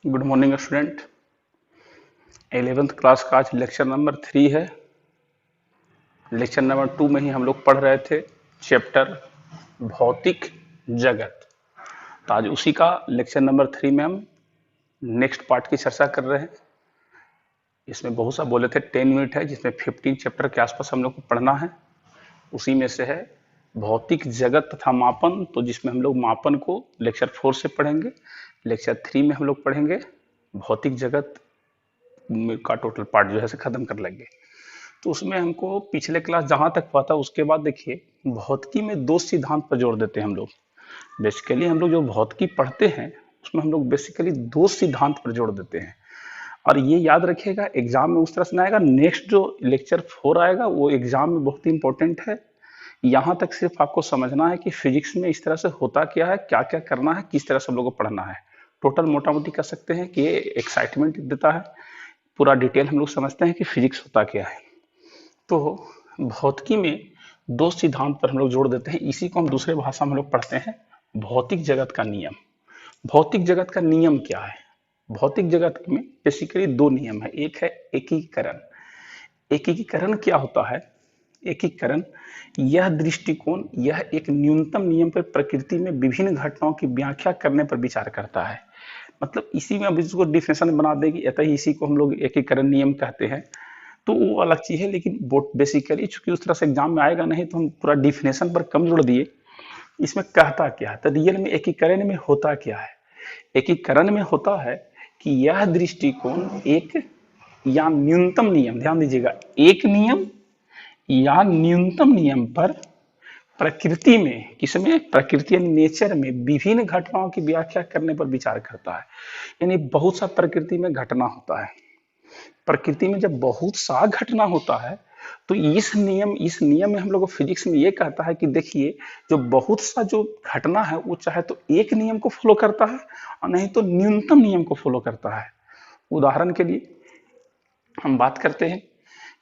Good morning student. 11th class का आज lecture number 3 है। लेक्चर नंबर 2 में ही हम लोग पढ़ रहे थे चैप्टर भौतिक जगत। तो आज उसी का लेक्चर नंबर 3 में हम नेक्स्ट पार्ट की चर्चा कर रहे हैं। इसमें बहुत सा बोले थे 10 मिनट है, जिसमें 15 चैप्टर के आसपास हम लोग को पढ़ना है। उसी में से है भौतिक जगत तथा मापन, तो जिसमें हम लोग मापन को लेक्चर 4 से पढ़ेंगे। लेक्चर 3 में हम लोग पढ़ेंगे भौतिक जगत का टोटल पार्ट जो है से खत्म कर लेंगे। तो उसमें हमको पिछले क्लास जहां तक हुआ था उसके बाद देखिए भौतिकी में दो सिद्धांत पर जोर देते हैं हम लोग। बेसिकली हम लोग जो भौतिकी पढ़ते हैं उसमें हम लोग बेसिकली दो सिद्धांत पर जोर देते हैं। और ये याद रखिएगा, एग्जाम में उस तरह से ना आएगा। नेक्स्ट जो लेक्चर 4 आएगा वो एग्जाम में बहुत ही इंपॉर्टेंट है। यहाँ तक सिर्फ आपको समझना है कि फिजिक्स में इस तरह से होता क्या है, क्या क्या करना है, किस तरह से हम लोग को पढ़ना है। टोटल मोटा मोटी कह सकते हैं कि ये एक्साइटमेंट देता है। पूरा डिटेल हम लोग समझते हैं कि फिजिक्स होता क्या है। तो भौतिकी में दो सिद्धांत पर हम लोग जोड़ देते हैं। इसी को हम दूसरे भाषा में हम लोग पढ़ते हैं भौतिक जगत का नियम। भौतिक जगत का नियम क्या है? भौतिक जगत में बेसिकली दो नियम है। एक है एकीकरण। एकीकरण क्या होता है? एकीकरण यह दृष्टिकोण, यह एक न्यूनतम नियम पर प्रकृति में विभिन्न घटनाओं की व्याख्या करने पर विचार करता है। मतलब इसी में अब इसको डिफिनेशन बना देगी, अतः इसी को हम लोग एकीकरण नियम कहते हैं। तो वो अलग चीज है, लेकिन बेसिकली चूंकि उस तरह से एग्जाम में आएगा नहीं तो हम पूरा डिफिनेशन पर कम जोड़ दिए। इसमें कहता क्या है? तो रियल में एकीकरण में होता क्या है? एकीकरण में होता है कि यह दृष्टिकोण एक या न्यूनतम नियम, ध्यान दीजिएगा, एक नियम या न्यूनतम नियम पर प्रकृति में, किसमें? प्रकृति नेचर में विभिन्न घटनाओं की व्याख्या करने पर विचार करता है। यानी बहुत सा प्रकृति में घटना होता है। प्रकृति में जब बहुत सा घटना होता है तो इस नियम में हम लोग फिजिक्स में ये कहता है कि देखिए जो बहुत सा जो घटना है वो चाहे तो एक नियम को फॉलो करता है और नहीं तो न्यूनतम नियम को फॉलो करता है। उदाहरण के लिए हम बात करते हैं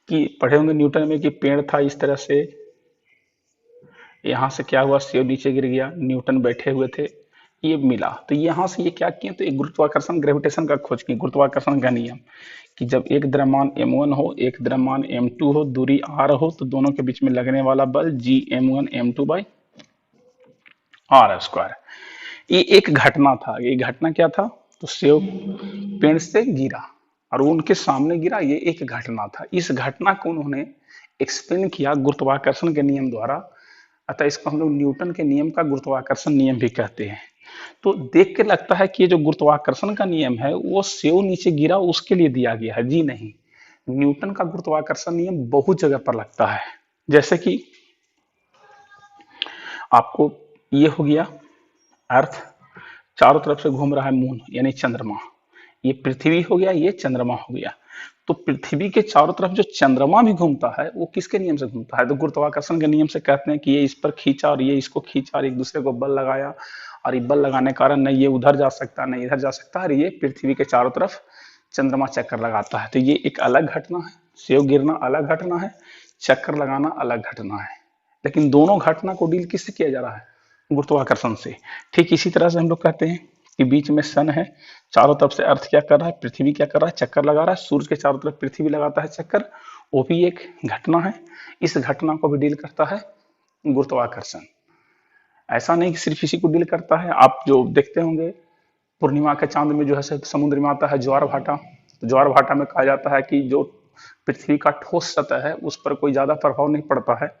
कि पढ़े होंगे न्यूटन में कि पेड़ था इस तरह से, यहाँ से क्या हुआ, सेब नीचे गिर गया, न्यूटन बैठे हुए थे, ये मिला। तो यहाँ से ये क्या किए, तो एक गुरुत्वाकर्षण, ग्रेविटेशन का खोज की, गुरुत्वाकर्षण का नियम कि जब एक द्रव्यमान m1 हो, एक द्रव्यमान m2 हो, दूरी r हो, तो दोनों के बीच में लगने वाला बल Gm1 m2 by r square. ये एक घटना था। ये घटना क्या था? तो सेब पेड़ से गिरा और वो उनके सामने गिरा, ये एक घटना था। इस घटना को उन्होंने एक्सप्लेन किया गुरुत्वाकर्षण के नियम द्वारा, अतः इसको हम लोग न्यूटन के नियम का गुरुत्वाकर्षण नियम भी कहते हैं। तो देख के लगता है कि ये जो गुरुत्वाकर्षण का नियम है वो सेव नीचे गिरा उसके लिए दिया गया है। जी नहीं, न्यूटन का गुरुत्वाकर्षण नियम बहुत जगह पर लगता है। जैसे कि आपको ये हो गया, अर्थ चारों तरफ से घूम रहा है, मून यानी चंद्रमा, ये पृथ्वी हो गया, ये चंद्रमा हो गया। तो पृथ्वी के चारों तरफ जो चंद्रमा भी घूमता है वो किसके नियम से घूमता है? तो गुरुत्वाकर्षण के नियम से कहते हैं कि ये इस पर खींचा और ये इसको खींचा और एक दूसरे को बल लगाया, और ये बल लगाने के कारण नहीं ये उधर जा सकता नहीं इधर जा सकता, और ये पृथ्वी के चारों तरफ चंद्रमा चक्कर लगाता है। तो ये एक अलग घटना है। सेव गिरना अलग घटना है, चक्कर लगाना अलग घटना है, लेकिन दोनों घटना को डील किससे किया जा रहा है? गुरुत्वाकर्षण से। ठीक इसी तरह से हम लोग कहते हैं कि बीच में सन है, चारों तरफ से अर्थ क्या कर रहा है, पृथ्वी क्या कर रहा है, चक्कर लगा रहा है। सूर्य के चारों तरफ पृथ्वी लगाता है चक्कर, वो भी एक घटना है। इस घटना को भी डील करता है गुरुत्वाकर्षण। ऐसा नहीं कि सिर्फ इसी को डील करता है। आप जो देखते होंगे पूर्णिमा के चांद में जो है समुद्र में आता है ज्वार भाटा। तो ज्वार भाटा में कहा जाता है कि जो पृथ्वी का ठोस सतह है उस पर कोई ज्यादा प्रभाव नहीं पड़ता है,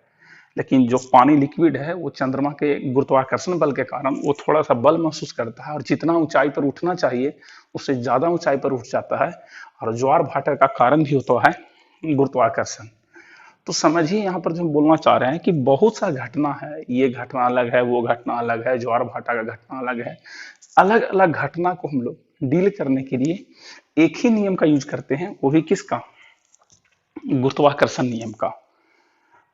लेकिन जो पानी लिक्विड है वो चंद्रमा के गुरुत्वाकर्षण बल के कारण वो थोड़ा सा बल महसूस करता है और जितना ऊंचाई पर उठना चाहिए उससे ज्यादा ऊंचाई पर उठ जाता है। और ज्वार भाटा का कारण भी होता है गुरुत्वाकर्षण। तो समझिए यहाँ पर जो हम बोलना चाह रहे हैं कि बहुत सा घटना है, ये घटना अलग है, वो घटना अलग है, ज्वार भाटा का घटना अलग है। अलग अलग घटना को हम लोग डील करने के लिए एक ही नियम का यूज करते हैं, वो भी किसका? गुरुत्वाकर्षण नियम का।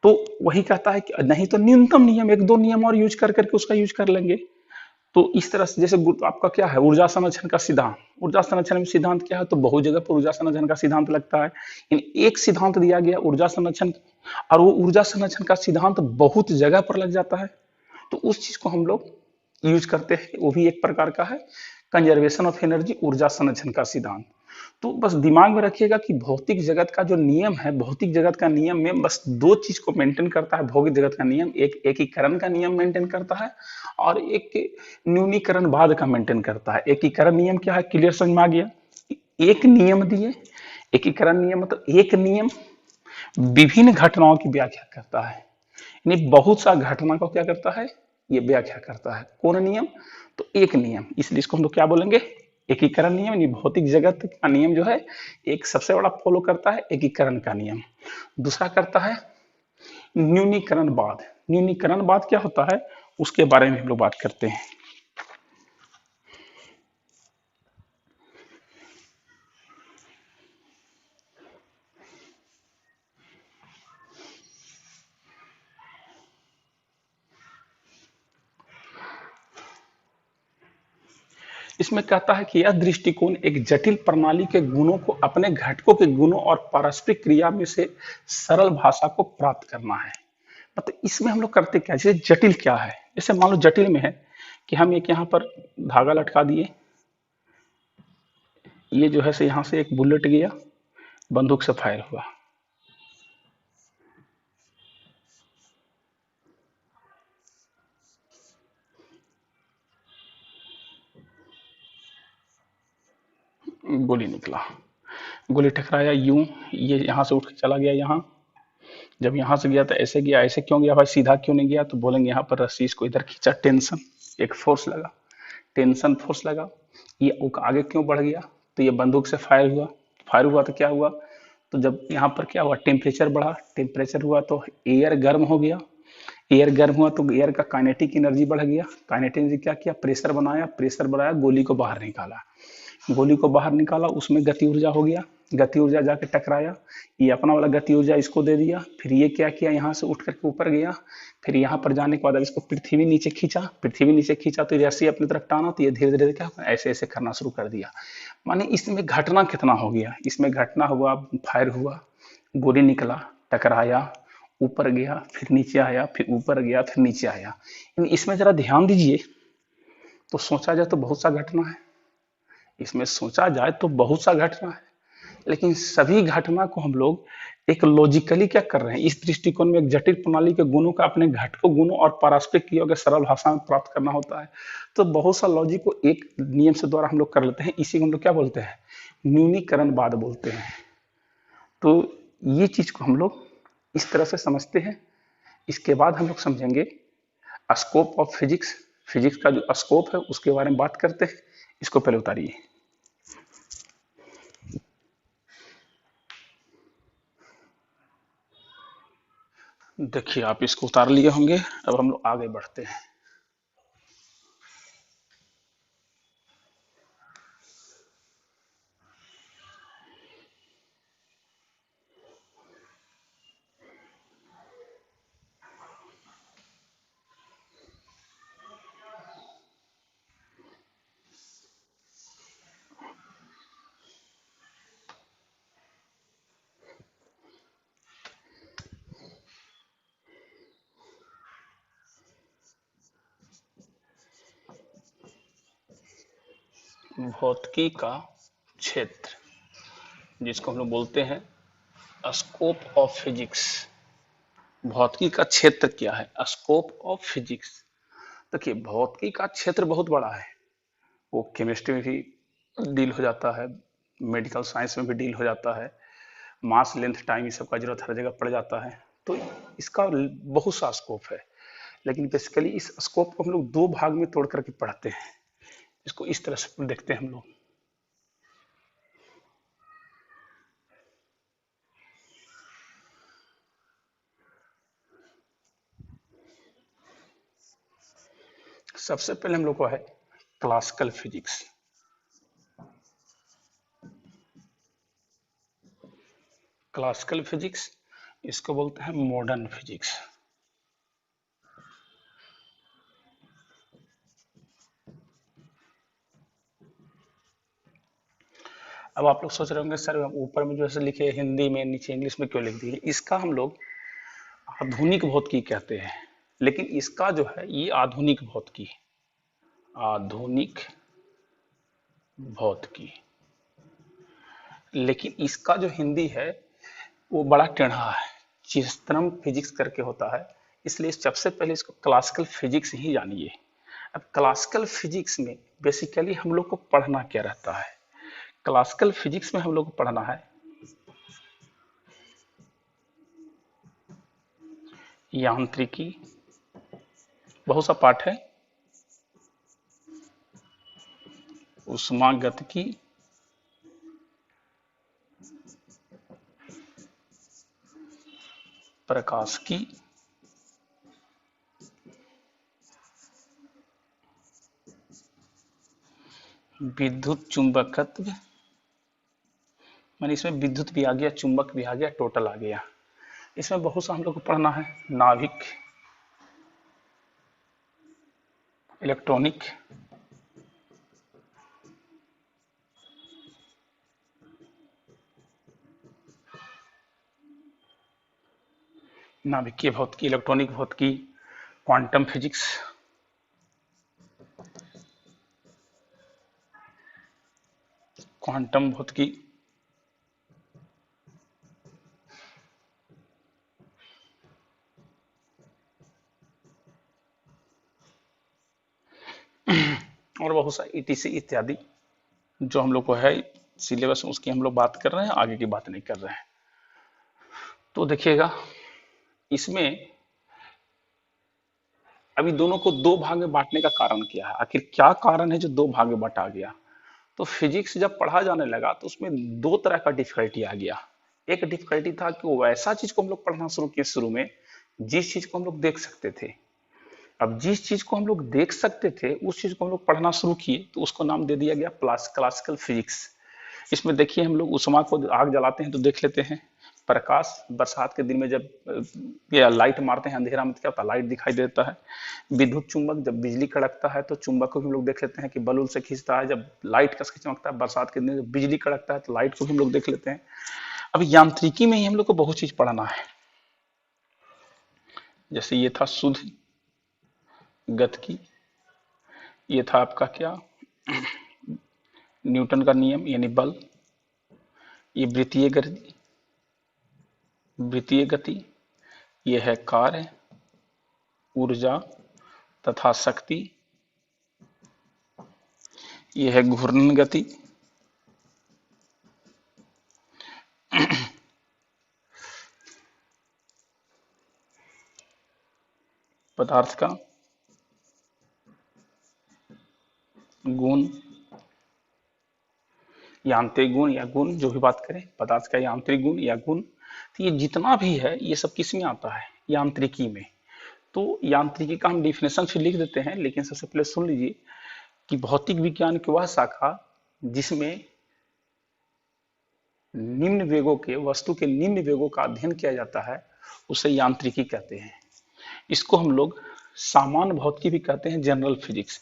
तो वही कहता है कि नहीं तो न्यूनतम नियम, एक दो नियम और यूज कर करके उसका यूज कर लेंगे। तो इस तरह से जैसे आपका क्या है, ऊर्जा संरक्षण का सिद्धांत। ऊर्जा संरक्षण में सिद्धांत क्या है? तो बहुत जगह पर ऊर्जा संरक्षण का सिद्धांत लगता है। इन एक सिद्धांत दिया गया ऊर्जा संरक्षण, और वो ऊर्जा संरक्षण का सिद्धांत बहुत जगह पर लग जाता है। तो उस चीज को हम लोग यूज करते हैं, वो भी एक प्रकार का है कंजर्वेशन ऑफ एनर्जी, ऊर्जा संरक्षण का सिद्धांत। तो बस दिमाग में रखिएगा कि भौतिक जगत का जो नियम है, भौतिक जगत का नियम में बस दो चीज को मेंटेन करता है भौतिक जगत का नियम, एक एकीकरण का नियम मेंटेन करता है और एक न्यूनीकरणवाद का मेंटेन करता है। एकीकरण नियम क्या है, क्लियर समझ में आ गया। एक नियम दिए, एकीकरण नियम मतलब एक नियम विभिन्न घटनाओं की व्याख्या करता है, यानी बहुत सा घटना को क्या करता है, ये व्याख्या करता है। कौन नियम, तो एक नियम, इसलिए इसको हम लोग क्या बोलेंगे, एकीकरण नियम। यानी भौतिक जगत का नियम जो है एक सबसे बड़ा फॉलो करता है एकीकरण का नियम, दूसरा करता है न्यूनीकरणवाद। न्यूनीकरणवाद क्या होता है उसके बारे में हम लोग बात करते हैं। इसमें कहता है कि यह दृष्टिकोण एक जटिल प्रणाली के गुणों को अपने घटकों के गुणों और पारस्परिक क्रिया में से सरल भाषा को प्राप्त करना है। मतलब इसमें हम लोग करते क्या, जैसे जटिल क्या है, जैसे मान लो जटिल में है कि हम एक यहाँ पर धागा लटका दिए, ये जो है से यहाँ से एक बुलेट गया, बंदूक से फायर हुआ, गोली निकला, गोली टकराया यूं, ये यहाँ से उठ के चला गया यहाँ, जब यहाँ से गया तो ऐसे गया, ऐसे क्यों गया भाई, सीधा क्यों नहीं गया, तो बोलेंगे यहाँ पर रस्सी इसको इधर खींचा, टेंशन, एक फोर्स लगा, टेंशन फोर्स लगा, ये आगे क्यों बढ़ गया, तो ये बंदूक से फायर हुआ, फायर हुआ तो क्या हुआ, तो जब यहाँ पर क्या हुआ, टेम्परेचर बढ़ा, टेम्परेचर हुआ तो एयर गर्म हो गया, एयर गर्म हुआ तो एयर का काइनेटिक एनर्जी बढ़ गया, काइनेटिक एनर्जी क्या किया, प्रेशर बनाया, प्रेशर बढ़ाया, गोली को बाहर निकाला, गोली को बाहर निकाला, उसमें गति ऊर्जा हो गया, गति ऊर्जा जाके टकराया, ये अपना वाला गति ऊर्जा इसको दे दिया, फिर ये क्या किया, यहाँ से उठ करके ऊपर गया, फिर यहाँ पर जाने के बाद अब इसको पृथ्वी नीचे खींचा, पृथ्वी नीचे खींचा तो रस्सी अपनी तरफ टाना, तो ये धीरे धीरे क्या ऐसे ऐसे करना शुरू कर दिया। माने इसमें घटना कितना हो गया, इसमें घटना हुआ, फायर हुआ, गोली निकला, टकराया, ऊपर गया, फिर नीचे आया, फिर ऊपर गया, फिर नीचे आया। इसमें जरा ध्यान दीजिए तो सोचा जाए तो बहुत सा घटना है, इसमें सोचा जाए तो बहुत सा घटना है, लेकिन सभी घटना को हम लोग एक लॉजिकली क्या कर रहे हैं, इस दृष्टिकोण में एक जटिल प्रणाली के गुणों का अपने घटकों गुणों और पारस्परिक क्रियाओं के सरल भाषा में प्राप्त करना होता है। तो बहुत सा लॉजिक को एक नियम से द्वारा हम लोग कर लेते हैं, इसी को हम लोग क्या बोलते हैं, न्यूनीकरणवाद बोलते हैं। तो ये चीज को हम लोग इस तरह से समझते हैं। इसके बाद हम लोग समझेंगे स्कोप ऑफ फिजिक्स, फिजिक्स का जो स्कोप है उसके बारे में बात करते हैं। इसको पहले उतारिए। देखिए आप इसको उतार लिए होंगे, अब हम लोग आगे बढ़ते हैं। भौतिकी का क्षेत्र, जिसको हम लोग बोलते हैं स्कोप ऑफ फिजिक्स। भौतिकी का क्षेत्र क्या है, स्कोप ऑफ फिजिक्स। देखिए भौतिकी का क्षेत्र बहुत बड़ा है, वो केमिस्ट्री में भी डील हो जाता है, मेडिकल साइंस में भी डील हो जाता है, मास लेंथ टाइम ये सब का जरूरत हर जगह पड़ जाता है, तो इसका बहुत सा स्कोप है। लेकिन बेसिकली इस स्कोप को हम लोग दो भाग में तोड़ करके पढ़ते हैं, इसको इस तरह से देखते हैं हम लोग। सबसे पहले हम लोग को है क्लासिकल फिजिक्स। क्लासिकल फिजिक्स, इसको बोलते हैं मॉडर्न फिजिक्स। अब आप लोग सोच रहे होंगे सर ऊपर में जो है लिखे हिंदी में, नीचे इंग्लिश में क्यों लिख दिए, इसका हम लोग आधुनिक भौतिकी कहते हैं। लेकिन इसका जो है ये आधुनिक भौतिकी, आधुनिक भौतिकी। लेकिन इसका जो हिंदी है वो बड़ा टेढ़ा है, चित्रम फिजिक्स करके होता है, इसलिए सबसे पहले इसको क्लासिकल फिजिक्स ही जानिए। अब क्लासिकल फिजिक्स में बेसिकली हम लोग को पढ़ना क्या रहता है? क्लासिकल फिजिक्स में हम लोग को पढ़ना है यांत्रिकी, बहुत सा पाठ है, उष्मागतिकी, प्रकाशिकी, विद्युत चुंबकत्व, मैंने इसमें विद्युत भी आ गया, चुंबक भी आ गया, टोटल आ गया। इसमें बहुत सा हम लोग को पढ़ना है नाभिक, इलेक्ट्रॉनिक, नाभिकीय भौतिकी, इलेक्ट्रॉनिक भौतिकी, क्वांटम फिजिक्स, क्वांटम भौतिकी, और बहुत सा ईटीसी इत्यादि जो हम लोग को है सिलेबस में, उसकी हम लोग बात कर रहे हैं, आगे की बात नहीं कर रहे हैं। तो देखिएगा इसमें अभी दोनों को दो भाग में बांटने का कारण क्या है, आखिर क्या कारण है जो दो भाग में बटा गया? तो फिजिक्स जब पढ़ा जाने लगा तो उसमें दो तरह का डिफिकल्टी आ गया। एक डिफिकल्टी था कि वो वैसा चीज को हम लोग पढ़ना शुरू किए शुरू में जिस चीज को हम लोग देख सकते थे। अब जिस चीज को हम लोग देख सकते थे उस चीज को हम लोग पढ़ना शुरू किए तो उसको नाम दे दिया गया क्लासिकल फिजिक्स। इसमें देखिए हम लोग उष्मा को आग जलाते हैं तो देख लेते हैं, प्रकाश बरसात के दिन में जब या लाइट मारते हैं अंधेरा में तो क्या होता है, लाइट दिखाई देता है। विद्युत चुंबक जब बिजली कड़कता है तो चुंबक को भी हम लोग देख लेते हैं कि बलून से खींचता है, जब लाइट कस के चमकता है बरसात के दिन जब बिजली कड़कता है तो लाइट को भी हम लोग देख लेते हैं। अब यांत्रिकी में ही हम लोग को बहुत चीज पढ़ना है। जैसे ये था शुद्ध गतिकी, ये था आपका क्या, न्यूटन का नियम यानी बल, ये वृत्तीय गति, ये है कार्य, ऊर्जा तथा शक्ति, ये है घूर्णन गति, पदार्थ का गुण, यांत्रिक गुण या गुण जो भी बात करें, पदार्थ का यांत्रिक गुण या गुण, तो ये जितना भी है ये सब किस में आता है, यांत्रिकी में। तो यांत्रिकी का हम डिफिनेशन फिर लिख देते हैं, लेकिन सबसे पहले सुन लीजिए कि भौतिक विज्ञान की वह शाखा जिसमें निम्न वेगों के वस्तु के निम्न वेगों का अध्ययन किया जाता है उसे यांत्रिकी कहते हैं। इसको हम लोग सामान्य भौतिकी भी कहते हैं, जनरल फिजिक्स।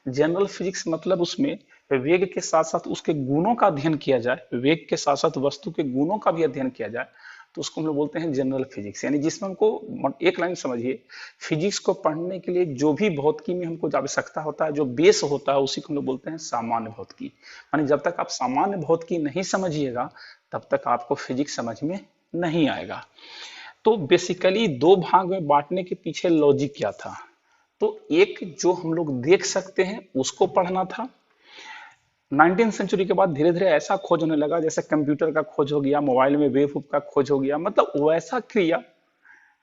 जनरल फिजिक्स मतलब उसमें वेग के साथ साथ उसके गुणों का अध्ययन किया जाए, वेग के साथ साथ वस्तु के गुणों का भी अध्ययन किया जाए, तो उसको हम लोग बोलते हैं जनरल फिजिक्स। यानी जिसमें हमको एक लाइन समझिए, फिजिक्स को पढ़ने के लिए जो भी भौतिकी में हमको आवश्यकता होता है, जो बेस होता है, उसी को हम लोग बोलते हैं सामान्य भौतिकी। यानी जब तक आप सामान्य भौतिकी नहीं समझिएगा तब तक आपको फिजिक्स समझ में नहीं आएगा। तो बेसिकली दो भाग में बांटने के पीछे लॉजिक क्या था? तो एक जो हम लोग देख सकते हैं उसको पढ़ना था। 19वीं सेंचुरी के बाद धीरे धीरे ऐसा खोज होने लगा, जैसे कंप्यूटर का खोज हो गया, मोबाइल में वेव का खोज हो गया, मतलब वैसा क्रिया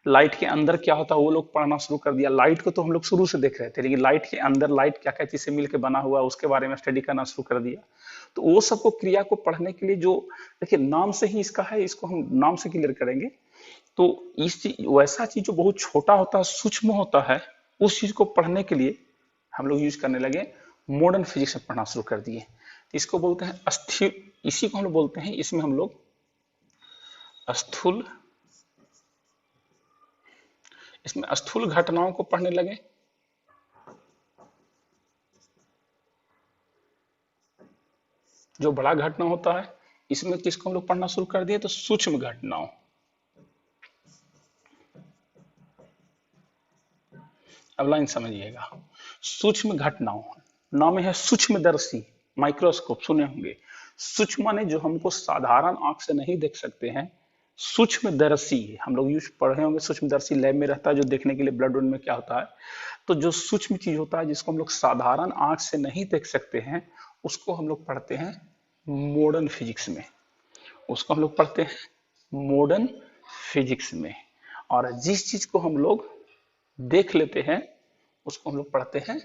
लाइट के अंदर क्या होता है वो लोग पढ़ना शुरू कर दिया। लाइट को तो हम लोग शुरू से देख रहे थे, लेकिन लाइट के अंदर लाइट क्या क्या चीज से मिलकर बना हुआ उसके बारे में स्टडी करना शुरू कर दिया। तो वो सबको क्रिया को पढ़ने के लिए जो, देखिए नाम से ही इसका है, इसको हम नाम से क्लियर करेंगे। तो इस चीज वैसा चीज जो बहुत छोटा होता है, सूक्ष्म होता है, उस चीज को पढ़ने के लिए हम लोग यूज करने लगे, मॉडर्न फिजिक्स में पढ़ना शुरू कर दिए। इसको बोलते हैं अस्थिर, इसी को हम लोग बोलते हैं, इसमें हम लोग स्थूल, इसमें स्थूल घटनाओं को पढ़ने लगे। जो बड़ा घटना होता है इसमें किसको हम लोग पढ़ना शुरू कर दिए, तो सूक्ष्म घटनाओं। अब लाइन समझिएगा, सूक्ष्म घटनाओं नाम है सूक्ष्मदर्शी, माइक्रोस्कोप सुने होंगे। सूक्ष्म माने जो हमको साधारण आंख से नहीं देख सकते हैं, सूक्ष्मदर्शी हम लोग यूज पढ़े होंगे, सूक्ष्मदर्शी लैब में रहता है जो देखने के लिए ब्लड में क्या होता है। तो जो सूक्ष्म चीज होता है जिसको हम लोग साधारण आंख से नहीं देख सकते हैं, उसको हम लोग पढ़ते हैं मॉडर्न फिजिक्स में। उसको हम लोग पढ़ते हैं मॉडर्न फिजिक्स में। और जिस चीज को हम लोग देख लेते हैं उसको हम लोग पढ़ते हैं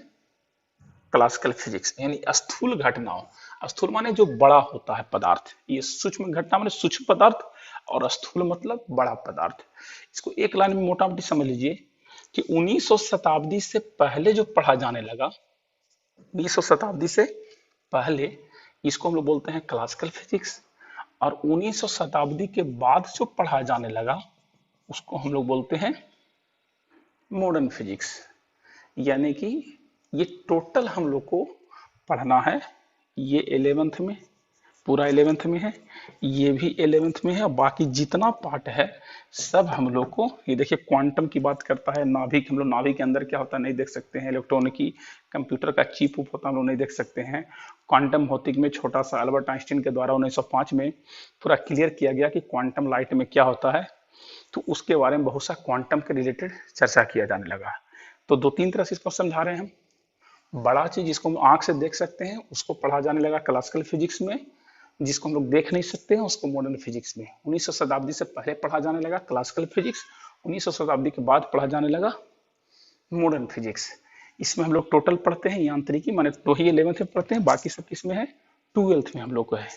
क्लासिकल फिजिक्स, यानी स्थूल घटनाओं। स्थूल माने जो बड़ा होता है पदार्थ, ये सूक्ष्म घटना माने सूक्ष्म पदार्थ, और स्थूल मतलब बड़ा पदार्थ। इसको एक लाइन में मोटा मोटी समझ लीजिए कि 19वीं शताब्दी से पहले जो पढ़ा जाने लगा, 19वीं शताब्दी से पहले, इसको हम लोग बोलते हैं क्लासिकल फिजिक्स। और 19वीं शताब्दी के बाद जो पढ़ा जाने लगा उसको हम लोग बोलते हैं मॉडर्न फिजिक्स। यानी कि ये टोटल हम लोग को पढ़ना है, ये 11th में, पूरा 11th में है, ये भी 11th में है, बाकी जितना पार्ट है सब हम लोग को, ये देखिए क्वांटम की बात करता है, नाभिक, हम लोग नाभिक के अंदर क्या होता है नहीं देख सकते हैं, इलेक्ट्रॉनिकी कंप्यूटर का चिप उप होता है हम लोग नहीं देख सकते हैं। क्वांटम भौतिक में छोटा सा अल्बर्ट आइंस्टीन के द्वारा 1905 में पूरा क्लियर किया गया कि क्वांटम लाइट में क्या होता है, तो उसके बारे में बहुत सा क्वांटम के रिलेटेड चर्चा किया जाने लगा। तो दो तीन तरह से इसको समझा रहे हैं हम। बड़ा चीज जिसको हम आंख से देख सकते हैं उसको पढ़ा जाने लगा क्लासिकल फिजिक्स में, जिसको हम लोग देख नहीं सकते हैं उसको मॉडर्न फिजिक्स में। 19वीं शताब्दी से पहले पढ़ा जाने लगा क्लासिकल फिजिक्स, 19वीं शताब्दी के बाद पढ़ा जाने लगा मॉडर्न फिजिक्स। इसमें हम लोग टोटल पढ़ते हैं यांत्रिकी, माने तो ही 11th में पढ़ते हैं, बाकी सब किसमें है 12th में हम लोग को है।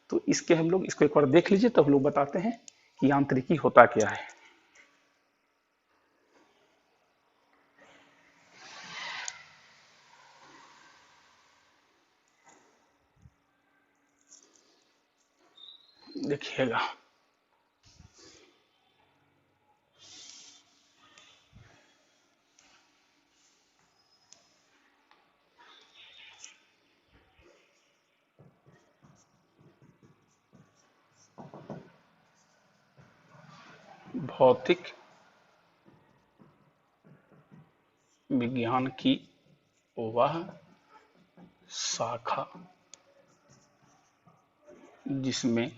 तो इसके हम लोग इसको एक बार देख लीजिए तो हम लोग बताते हैं कि यांत्रिकी होता क्या है। देखिएगा, भौतिक विज्ञान की वह शाखा जिसमें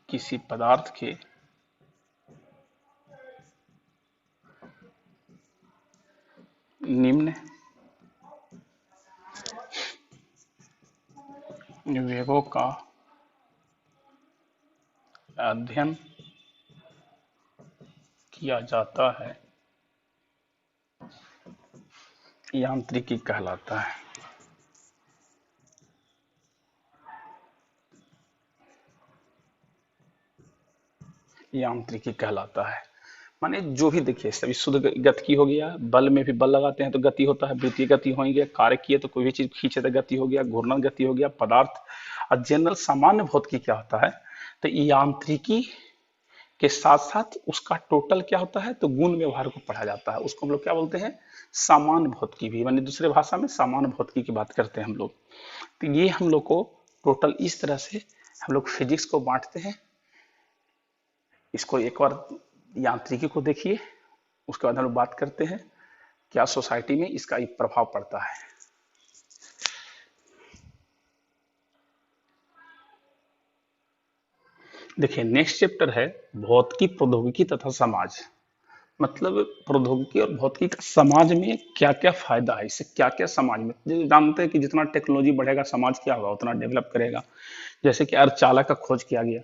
किसी पदार्थ के निम्न वेगों का अध्ययन किया जाता है, यांत्रिकी कहलाता है। यांत्रिकी कहलाता है माने जो भी देखिए सभी शुद्ध गति हो गया, बल में भी बल लगाते हैं तो गति होता है, वृत्तीय गति हो गया, कार्य किए तो कोई भी चीज खींचे तो गति हो गया, घूर्णन गति हो गया, पदार्थ। और जनरल सामान्य भौतिकी क्या होता है, तो यांत्रिकी के साथ साथ उसका टोटल क्या होता है, तो गुण व्यवहार को पढ़ा जाता है, उसको हम लोग क्या बोलते हैं सामान्य भौतिकी भी, माने दूसरे भाषा में सामान्य भौतिकी की बात करते हैं हम लोग। तो ये हम लोग को टोटल इस तरह से हम लोग फिजिक्स को बांटते हैं। इसको एक बार यांत्रिकी को देखिए, उसके बाद हम लोग बात करते हैं क्या सोसाइटी में इसका एक प्रभाव पड़ता है। देखिए नेक्स्ट चैप्टर है भौतिकी, प्रौद्योगिकी तथा समाज। मतलब प्रौद्योगिकी और भौतिकी का समाज में क्या क्या फायदा है, इससे क्या क्या समाज में, जानते हैं कि जितना टेक्नोलॉजी बढ़ेगा समाज क्या होगा उतना डेवलप करेगा। जैसे कि अर्धचालक का खोज किया गया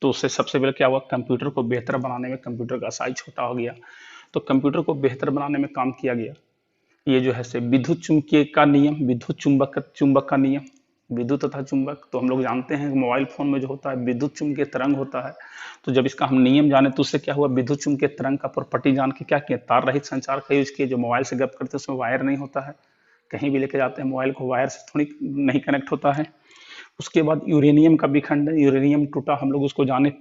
तो उससे सबसे पहले क्या हुआ, कंप्यूटर को बेहतर बनाने में, कंप्यूटर का साइज छोटा हो गया तो कंप्यूटर को बेहतर बनाने में काम किया गया। ये जो है से विद्युत चुंबकीय का नियम, विद्युत चुंबक का नियम, विद्युत तथा चुंबक तो हम लोग जानते हैं मोबाइल फोन में जो होता है विद्युत चुंबकीय तरंग होता है। तो जब इसका हम नियम जाने तो उससे क्या हुआ, विद्युत चुंबकीय तरंग का प्रॉपर्टी जान के क्या किया, तार रहित संचार का यूज किया। जो मोबाइल से गप करते हैं उसमें वायर नहीं होता है, कहीं भी लेके जाते हैं मोबाइल को वायर से थोड़ी नहीं कनेक्ट होता है। उसके बाद यूरेनियम का विखंडन, यूरेनियम टूटा, हम लोग उसको जाने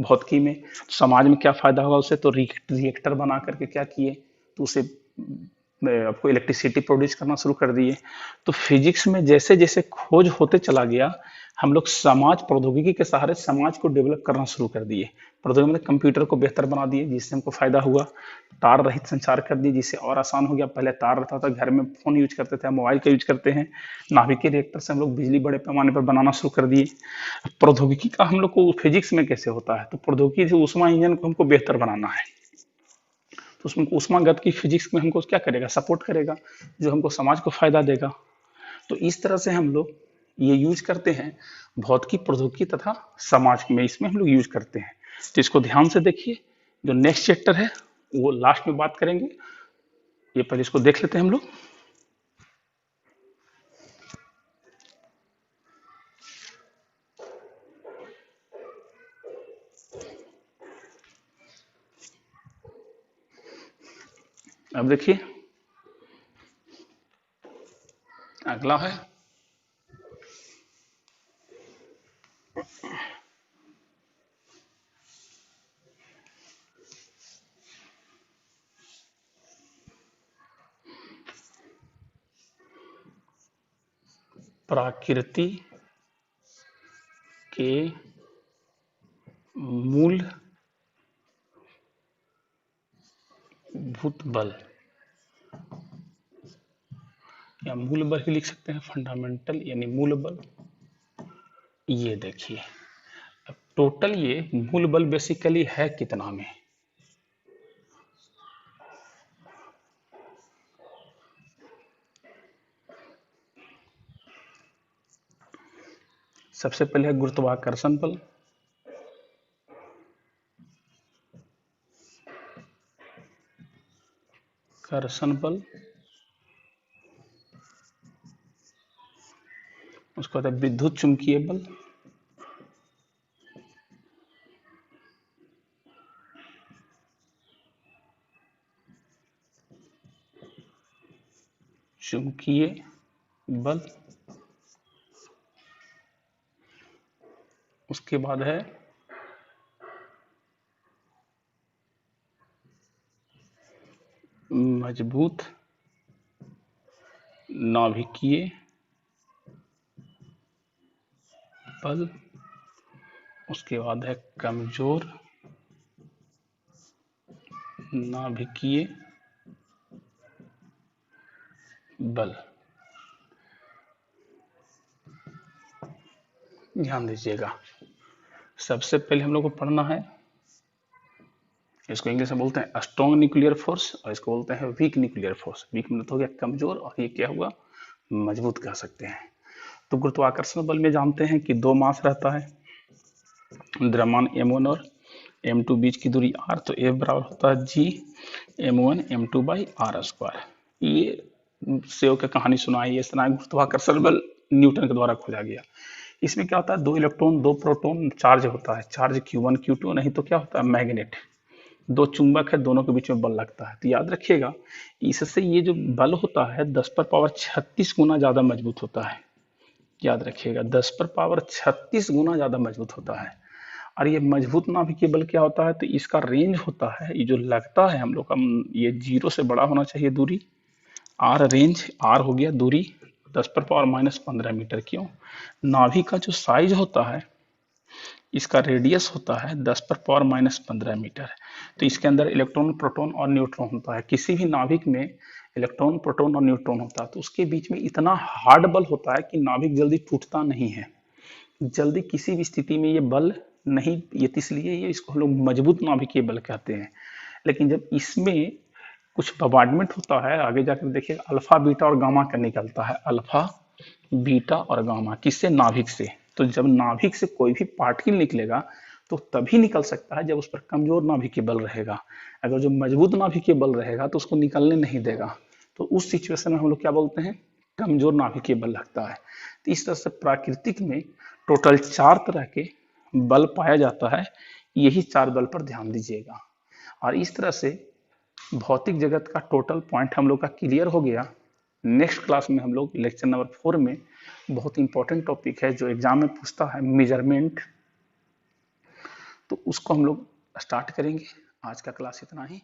भौतिकी में। समाज में क्या फायदा होगा उससे, तो रिएक्टर बना करके क्या किए, तो उसे आपको इलेक्ट्रिसिटी प्रोड्यूस करना शुरू कर दिए। तो फिजिक्स में जैसे जैसे खोज होते चला गया हम लोग समाज प्रौद्योगिकी के सहारे समाज को डेवलप करना शुरू कर दिए। प्रौद्योगिकी में कंप्यूटर को बेहतर बना दिए जिससे हमको फायदा हुआ। तार रहित संचार कर दिए जिससे और आसान हो गया। पहले तार रहता था, घर में फोन यूज करते थे, मोबाइल का यूज करते हैं। नाभिकीय रिएक्टर से हम लोग बिजली बड़े पैमाने पर बनाना शुरू कर दिए। प्रौद्योगिकी का हम लोग को फिजिक्स में कैसे होता है, तो प्रौद्योगिकी से ऊष्मा इंजन को हमको बेहतर बनाना है, तो उसमें ऊष्मागत की फिजिक्स में हमको क्या करेगा, सपोर्ट करेगा, जो हमको समाज को फायदा देगा। तो इस तरह से हम लोग ये यूज करते हैं भौतिकी, प्रौद्योगिकी तथा समाज में, इसमें हम लोग यूज करते हैं। तो इसको ध्यान से देखिए। जो नेक्स्ट चैप्टर है वो लास्ट में बात करेंगे, ये पहले इसको देख लेते हैं हम लोग। अब देखिए अगला है प्रकृति के मूलभूत बल, या मूल बल ही लिख सकते हैं, फंडामेंटल यानी मूल बल। ये देखिए अब टोटल ये मूल बल बेसिकली है कितना में, सबसे पहले है गुरुत्वाकर्षण बल, कर्षण बल, उसके बाद है विद्युत चुंबकीय बल, चुंबकीय बल, उसके बाद है मजबूत नाभिकीय बल, उसके बाद है कमजोर नाभिकीय बल। ध्यान दीजिएगा, सबसे पहले हम लोग को पढ़ना है, इसको इंग्लिश में बोलते हैं स्ट्रॉन्ग न्यूक्लियर फोर्स और इसको बोलते हैं वीक न्यूक्लियर फोर्स। वीक मतलब हो गया कमजोर और ये क्या हुआ, मजबूत कह सकते हैं। तो गुरुत्वाकर्षण बल में जानते हैं कि 2 मास रहता है, द्रव्यमान m1 और m2 बीच की दूरी r, तो F बराबर होता है g m1 m2 by r square. ये सेव की कहानी सुनाई, ये सुना गुरुत्वाकर्षण बल न्यूटन के द्वारा खोजा गया। इसमें क्या होता है, 2 इलेक्ट्रॉन 2 प्रोटॉन चार्ज होता है, चार्ज Q1 Q2, नहीं तो क्या होता है मैग्नेट, 2 चुंबक है, दोनों के बीच में बल लगता है। तो याद रखिएगा इससे ये जो बल होता है 10⁻36 गुना ज्यादा मजबूत होता है। याद रखिएगा 10⁻36 गुना ज्यादा मजबूत होता है। और ये मजबूत नाभिकीय बल क्या होता है, तो इसका रेंज होता है, ये जो लगता है हम लोग का, ये 0 से बड़ा होना चाहिए दूरी, आर रेंज, आर हो गया दूरी 10⁻−15 मीटर। क्यों, नाभि का जो साइज होता है इसका रेडियस होता है 10⁻−15 मीटर। तो इसके अंदर इलेक्ट्रॉन, प्रोटॉन और न्यूट्रॉन होता है। किसी भी नाभिक में इलेक्ट्रॉन, प्रोटॉन और न्यूट्रॉन होता है तो उसके बीच में इतना हार्ड बल होता है कि नाभिक जल्दी टूटता नहीं है, जल्दी किसी भी स्थिति में ये बल नहीं, ये इसलिए ये इसको हम लोग मजबूत नाभिकीय बल कहते हैं। लेकिन जब इसमें कुछ बॉम्बार्डमेंट होता है, आगे जाकर देखिए अल्फा बीटा और गामा का निकलता है, अल्फा बीटा और गामा, किससे, नाभिक से। तो जब नाभिक से कोई भी पार्टिकल निकलेगा तो तभी निकल सकता है जब उस पर कमजोर नाभिकीय बल रहेगा। अगर जो मजबूत नाभिकीय बल रहेगा तो उसको निकलने नहीं देगा। तो उस सिचुएशन में हम लोग क्या बोलते हैं, कमजोर नाभिकीय बल लगता है। तो इस तरह से प्राकृतिक में टोटल 4 तरह के बल पाया जाता है, यही 4 बल पर ध्यान दीजिएगा। और इस तरह से भौतिक जगत का टोटल पॉइंट हम लोग का क्लियर हो गया। नेक्स्ट क्लास में हम लोग लेक्चर नंबर 4 में बहुत इंपॉर्टेंट टॉपिक है जो एग्जाम में पूछता है, मेजरमेंट, तो उसको हम लोग स्टार्ट करेंगे। आज का क्लास इतना ही।